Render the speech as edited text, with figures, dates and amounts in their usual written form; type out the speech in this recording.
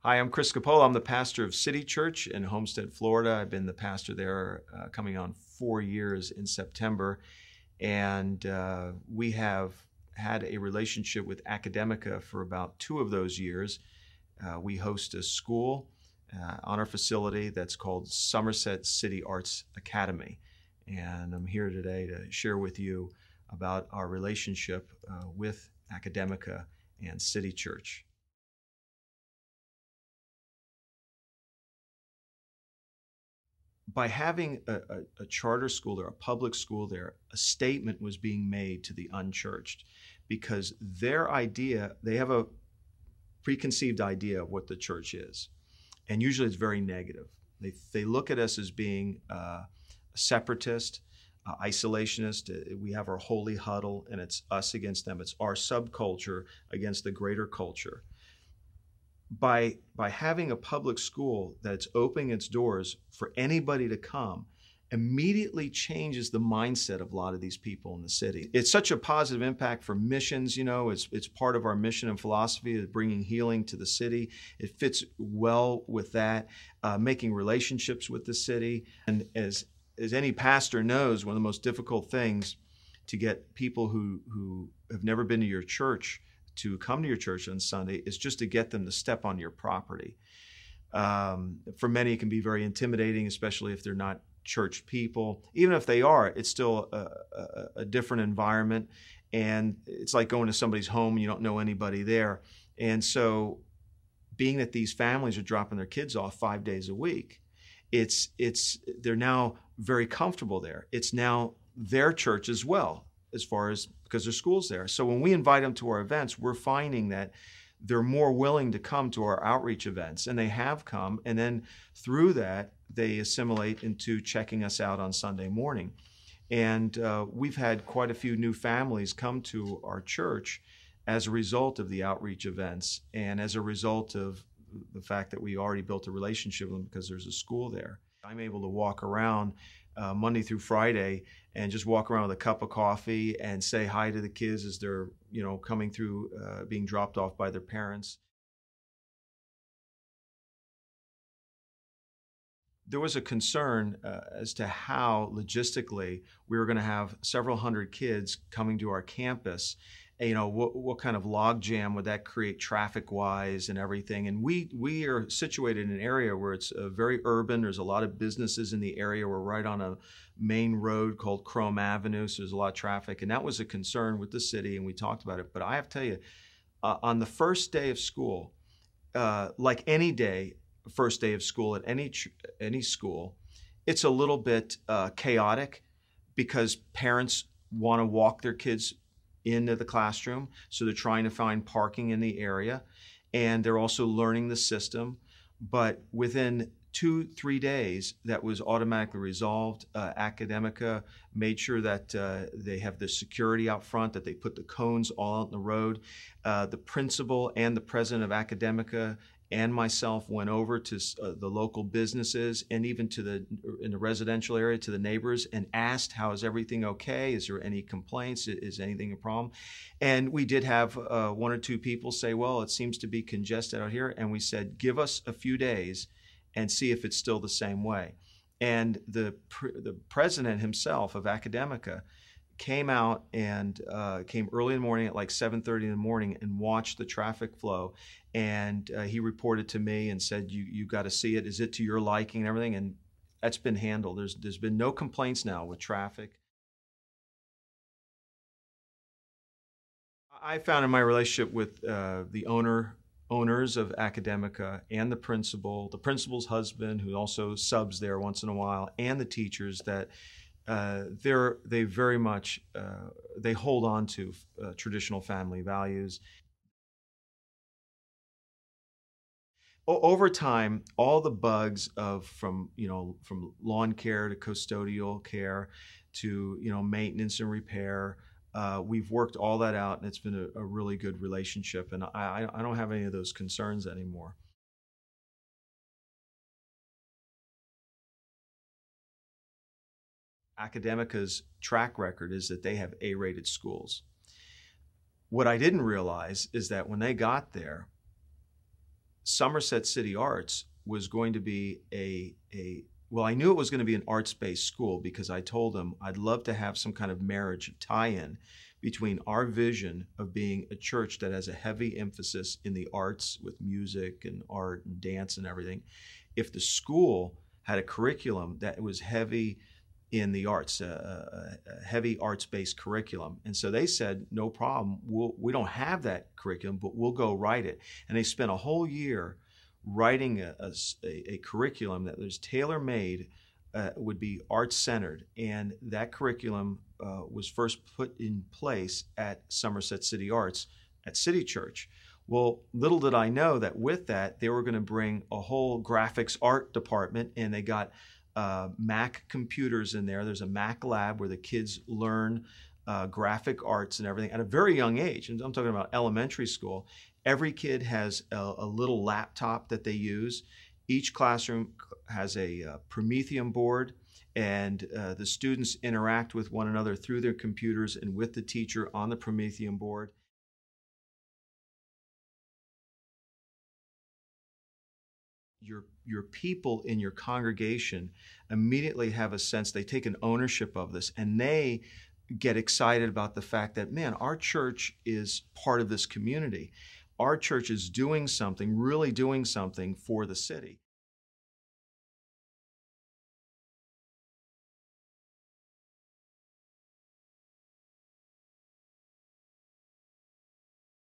Hi, I'm Chris Copollo. I'm the pastor of City Church in Homestead, Florida. I've been the pastor there coming on 4 years in September. And we have had a relationship with Academica for about 2 of those years. We host a school on our facility that's called Somerset City Arts Academy. And I'm here today to share with you about our relationship with Academica and City Church. By having a charter school there, a public school there, a statement was being made to the unchurched because their idea, they have a preconceived idea of what the church is. And usually it's very negative. They look at us as being separatist, isolationist. We have our holy huddle and it's us against them. It's our subculture against the greater culture. By having a public school that's opening its doors for anybody to come, immediately changes the mindset of a lot of these people in the city. It's such a positive impact for missions, you know, it's part of our mission and philosophy of bringing healing to the city. It fits well with that, making relationships with the city. And as any pastor knows, one of the most difficult things to get people who have never been to your church to come to your church on Sunday is just to get them to step on your property. For many, it can be very intimidating, especially if they're not church people. Even if they are, it's still a different environment, and it's like going to somebody's home and you don't know anybody there. And so being that these families are dropping their kids off 5 days a week, they're now very comfortable there. It's now their church as well, as far as because there's schools there. So when we invite them to our events, we're finding that they're more willing to come to our outreach events, and they have come, and then through that, they assimilate into checking us out on Sunday morning. And we've had quite a few new families come to our church as a result of the outreach events and as a result of the fact that we already built a relationship with them because there's a school there. I'm able to walk around Monday through Friday and just walk around with a cup of coffee and say hi to the kids as they're, coming through, being dropped off by their parents. There was a concern as to how logistically we were going to have several hundred kids coming to our campus. What kind of logjam would that create traffic-wise and everything? And we are situated in an area where it's very urban. There's a lot of businesses in the area. We're right on a main road called Chrome Avenue, so there's a lot of traffic. And that was a concern with the city, and we talked about it. But I have to tell you, on the first day of school, like any day, first day of school at any school, it's a little bit chaotic because parents want to walk their kids into the classroom, so they're trying to find parking in the area, and they're also learning the system. But within 2-3 days, that was automatically resolved. Academica made sure that they have the security out front, that they put the cones all out in the road. The principal and the president of Academica and myself went over to the local businesses and even in the residential area to the neighbors and asked, how is everything okay? Is there any complaints? Is anything a problem? And we did have 1 or 2 people say, well, it seems to be congested out here. And we said, give us a few days and see if it's still the same way. And the president himself of Academica came out and came early in the morning at like 7:30 in the morning and watched the traffic flow. And he reported to me and said, you got to see it. Is it to your liking and everything? And that's been handled. There's been no complaints now with traffic. I found in my relationship with the owners of Academica and the principal's husband, who also subs there once in a while, and the teachers, that they very much they hold on to traditional family values. Over time, all the bugs from lawn care to custodial care to maintenance and repair, we've worked all that out, and it's been a really good relationship, and I don't have any of those concerns anymore. Academica's track record is that they have A-rated schools. What I didn't realize is that when they got there, Somerset City Arts was going to be well, I knew it was going to be an arts-based school because I told them I'd love to have some kind of marriage tie-in between our vision of being a church that has a heavy emphasis in the arts with music and art and dance and everything. If the school had a curriculum that was heavy in the arts, a heavy arts-based curriculum. And so they said, no problem, we don't have that curriculum, but we'll go write it. And they spent a whole year writing a curriculum that was tailor-made, would be arts-centered. And that curriculum was first put in place at Somerset City Arts at City Church. Well, little did I know that with that, they were going to bring a whole graphics art department, and they got Mac computers in there. There's a Mac lab where the kids learn graphic arts and everything at a very young age. And I'm talking about elementary school. Every kid has a little laptop that they use. Each classroom has a Promethean board, and the students interact with one another through their computers and with the teacher on the Promethean board. Your people in your congregation immediately have a sense, they take an ownership of this, and they get excited about the fact that, man, our church is part of this community. Our church is doing something, really doing something for the city.